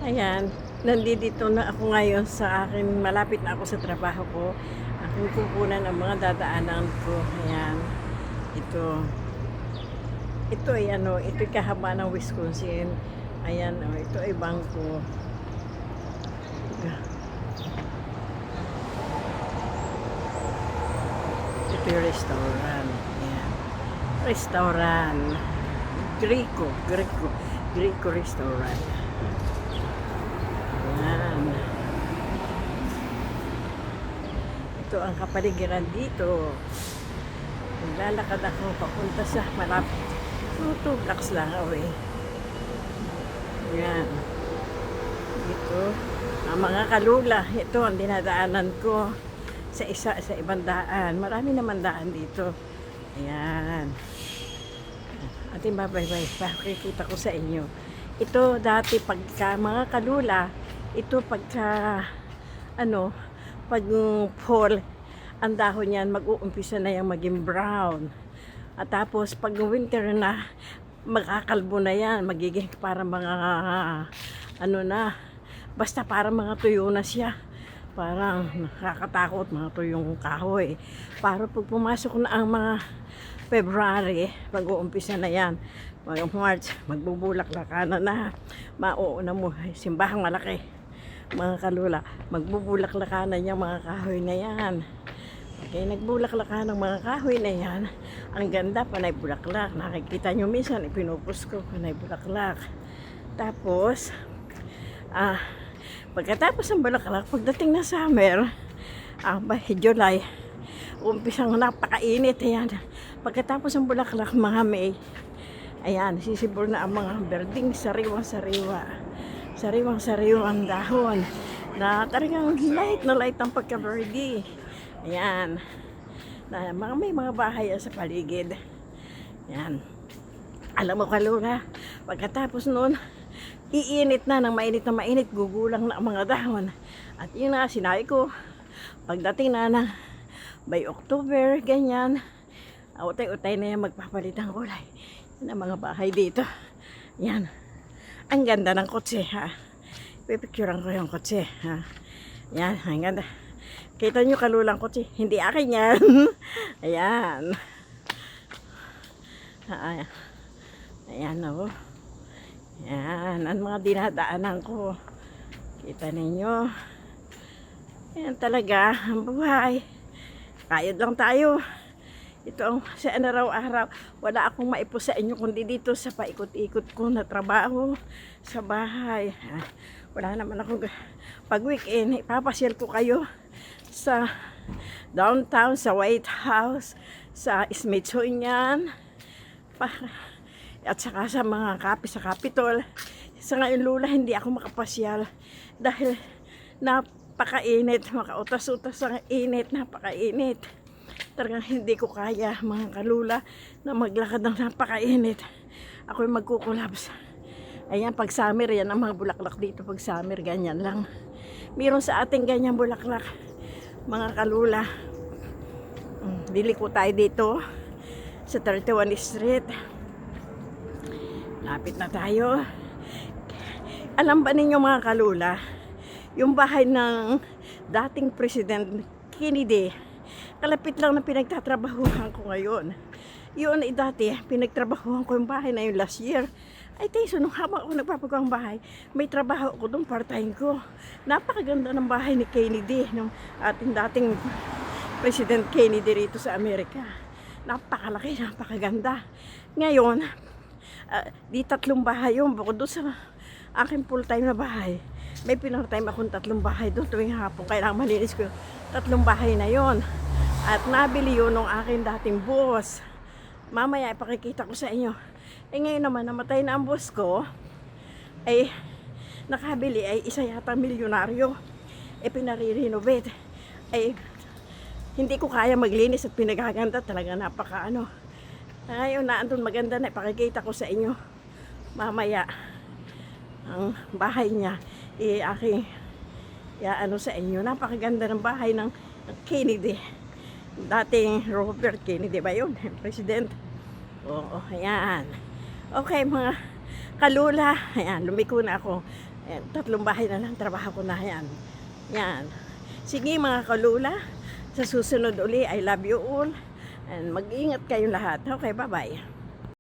Ayan, nandito na ako ngayon sa akin, malapit na ako sa trabaho ko. Aking kukunan ang mga dadaanan ko. Ayan, ito. Ito ay ito ay kahaba ng Wisconsin. Ayan, ito ay bangko. Ito yung restaurant. Ayan. Restaurant. Greco restaurant. Ayan. Ito ang kapaligiran dito. Naglalakad ako papunta sa malapit. 2 blocks lang away. Ayan. Dito. Ang mga kalula. Ito ang dinadaanan ko sa ibang daan. Marami naman daan dito. Ayan. Ating babay-bay. Pakikita ko sa inyo. Ito dati pagka mga kalula, ito pagka pag fall, ang dahon niyan mag-uumpisa na yung maging brown. At tapos pag winter na, magkakalbo na yan, magiging para mga basta para mga tuyo na siya. Parang nakakatakot mga tuyong kahoy. Para pag pumasok na ang mga February, mag-uumpisa na yan. Mga March, magbubulaklakan na. Mauuna mo, simbahang malaki. Mga kalula, magbubulaklakan na yung mga kahoy na yan. Okay, nagbulaklakan ng mga kahoy na yan. Ang ganda, panay bulaklak. Nakikita nyo minsan, ipinupos ko, panay bulaklak. Tapos, pagkatapos ng bulaklak, pagdating na summer, July, umpisang napakainit. Ayan. Pagkatapos ng bulaklak, mga May, ayan, sisibol na ang mga berding sariwang-sariwa. Sariwang-sariwang dahon na talagang light na light ang pagka-verdi. Ayan. Na may mga bahay sa paligid. Ayan. Alam mo kalula, pagkatapos noon, iinit na ng mainit na mainit, gugulang na ang mga dahon. At yun na, sinabi ko, pagdating na by October, ganyan, utay-utay na yan, magpapalit ng kulay. Yan ang mga bahay dito. Yan. Ang ganda ng kotse, ha. Pipicturean ko yung kotse, ha. Yan, ang ganda. Kita nyo kalulang kotse. Hindi akin yan. Ayan. Ayan, o. Yan, ang mga dinadaanan ko. Kita ninyo. Yan talaga, ang buhay. Kayod lang tayo. Ito ang sa araw-araw. Wala akong maipos sa inyo kundi dito sa paikot-ikot ko na trabaho sa bahay. Wala naman akong pag weekend, ipapasyal ko kayo sa downtown, sa White House, sa Smithsonian, at saka sa mga sa Capitol. Sa ngayon lula, hindi ako makapasyal dahil napakainit, makautas-utas ang init, napakainit. Talagang hindi ko kaya mga kalula na maglakad ng napakainit. Ako'y magkukulabs. Ayan, pag summer, yan ang mga bulaklak dito. Pag summer, ganyan lang. Meron sa ating ganyan bulaklak. Mga kalula. Bili ko tayo dito sa 31 Street. Lapit na tayo. Alam ba ninyo mga kalula, yung bahay ng dating President Kennedy, kalapit lang na pinagtatrabahuhan ko ngayon. Yun ay dati, pinagtrabahuhan ko yung bahay na yun last year. Ay tayo, nung habang ako nagpapagawa ng bahay, may trabaho ako doon, part-time ko. Napakaganda ng bahay ni Kennedy, ng ating dating President Kennedy rito sa Amerika. Napakalaki, napakaganda. Ngayon, di 3 bahay yun, bukod doon sa aking full-time na bahay. May pinart-time akong 3 bahay doon tuwing hapon. Kailangan malinis ko yung 3 bahay na yon. At nabili yun ng aking dating boss. Mamaya ipakikita ko sa inyo. Ngayon naman, namatay na ang boss ko. Ay, nakabili ay isa yata milyonaryo. Pinare-renovate. Ay, hindi ko kaya maglinis at pinagaganda. Talaga napaka Ngayon na andun maganda na ipakikita ko sa inyo. Mamaya, ang bahay niya, aking sa inyo. Napakaganda ng bahay ng Kennedy. Dating Robert Kennedy ba yun? President. Oo, ayan. Okay mga kalula. Ayan, lumiko na ako. Yan, 3 bahay na lang trabaho ko na yan. Yan. Sige mga kalula, sa susunod uli, I love you all. And mag-ingat kayong lahat. Okay, bye-bye.